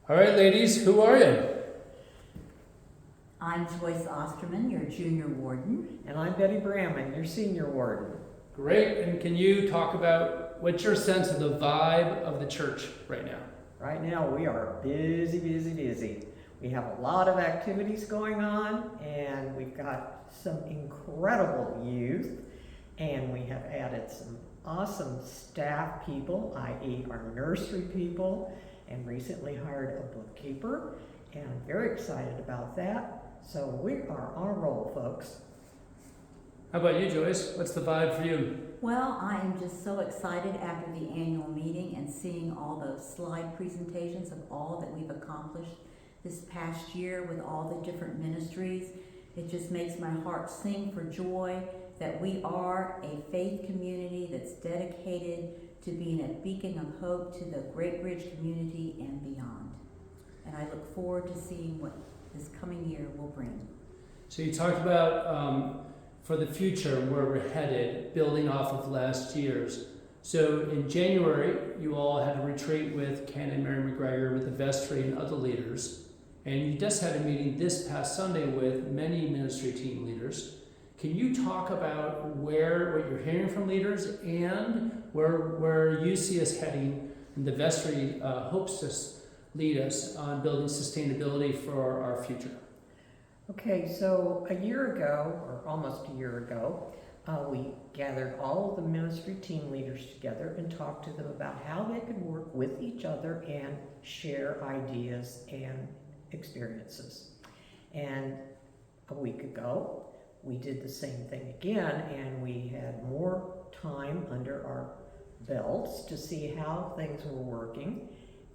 All right, ladies, who are you? I'm Joyce Osterman, your junior warden. And I'm Betty Bramman, your senior warden. Great, and can you talk about what's your sense of the vibe of the church right now? Right now we are busy, busy, busy. We have a lot of activities going on, and we've got some incredible youth, and we have added some awesome staff people, i.e. our nursery people, and recently hired a bookkeeper, and I'm very excited about that. So we are on a roll, folks. How about you, Joyce? What's the vibe for you? Well, I am just so excited after the annual meeting and seeing all those slide presentations of all that we've accomplished this past year with all the different ministries. It just makes my heart sing for joy that we are a faith community that's dedicated to being a beacon of hope to the Great Bridge community and beyond. And I look forward to seeing what this coming year will bring. So you talked about for the future where we're headed, building off of last year's. So in January, you all had a retreat with Canon Mary McGregor, with the vestry and other leaders. And you just had a meeting this past Sunday with many ministry team leaders. Can you talk about what you're hearing from leaders and where you see us heading, and the vestry hopes to lead us on building sustainability for our future? Okay, so a year ago, or almost a year ago, we gathered all of the ministry team leaders together and talked to them about how they could work with each other and share ideas and experiences. And a week ago, we did the same thing again, and we had more time under our belts to see how things were working,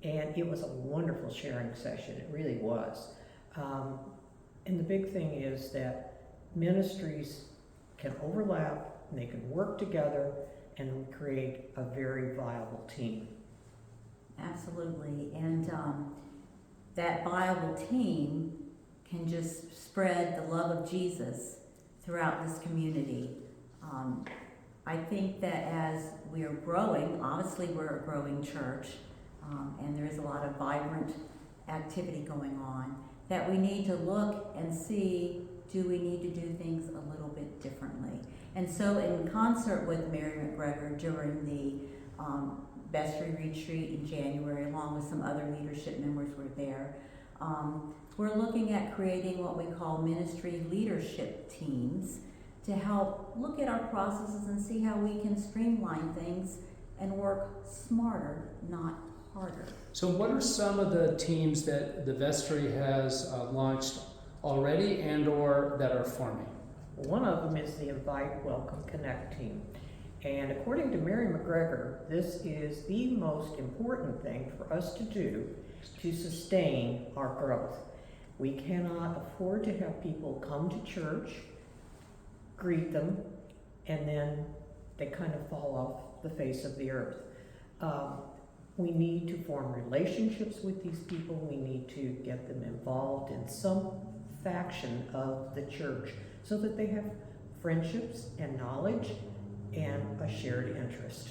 and it was a wonderful sharing session. It really was. And the big thing is that ministries can overlap, and they can work together, and create a very viable team. Absolutely, and that viable team can just spread the love of Jesus throughout this community. I think that as we are growing, obviously we're a growing church, and there is a lot of vibrant activity going on, that we need to look and see, do we need to do things a little bit differently? And so in concert with Mary McGregor during the vestry retreat in January, along with some other leadership members were there, we're looking at creating what we call ministry leadership teams to help look at our processes and see how we can streamline things and work smarter, not harder. So what are some of the teams that the vestry has launched already and or that are forming? One of them is the Invite, Welcome, Connect team. And according to Mary McGregor, this is the most important thing for us to do to sustain our growth. We cannot afford to have people come to church, greet them, and then they kind of fall off the face of the earth. We need to form relationships with these people. We need to get them involved in some faction of the church so that they have friendships and knowledge and a shared interest.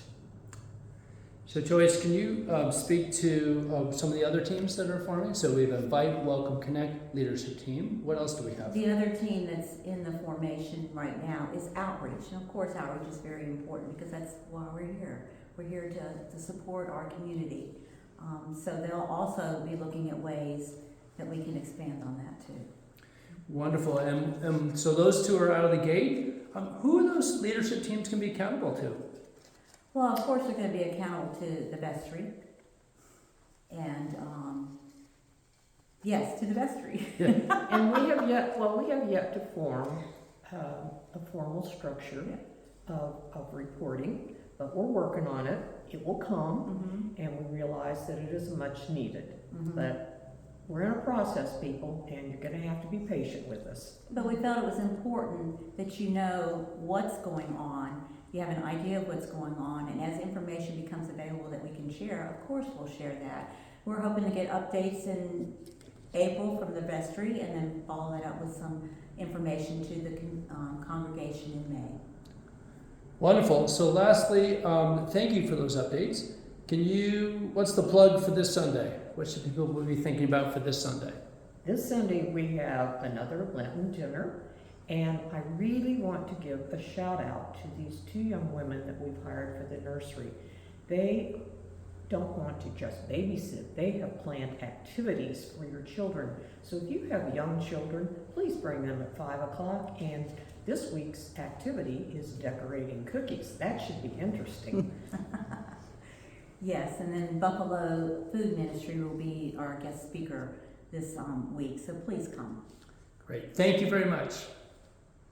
So Joyce, can you speak to some of the other teams that are forming? So we have Invite, Welcome, Connect leadership team. What else do we have? The other team that's in the formation right now is outreach. And of course, outreach is very important because that's why we're here. We're here to support our community. So they'll also be looking at ways that we can expand on that too. Wonderful. And so those two are out of the gate. Who are those leadership teams can be accountable to? Well, of course, they're going to be accountable to the vestry. And yes, to the vestry. Yeah. And we have yet to form a formal structure of reporting, but we're working on it. It will come, and we realize that it is much needed. But we're in a process, people, and you're going to have to be patient with us. But we felt it was important that you know what's going on. You have an idea of what's going on, and as information becomes available that we can share, of course we'll share that. We're hoping to get updates in April from the vestry, and then follow that up with some information to the congregation in May. Wonderful. So lastly, thank you for those updates. What's the plug for this Sunday? What should people be thinking about for this Sunday? This Sunday, we have another Lenten dinner, and I really want to give a shout out to these 2 young women that we've hired for the nursery. They don't want to just babysit. They have planned activities for your children. So if you have young children, please bring them at 5 o'clock. And this week's activity is decorating cookies. That should be interesting. Yes, and then Buffalo Food Ministry will be our guest speaker this week, so please come. Great. Thank you very much.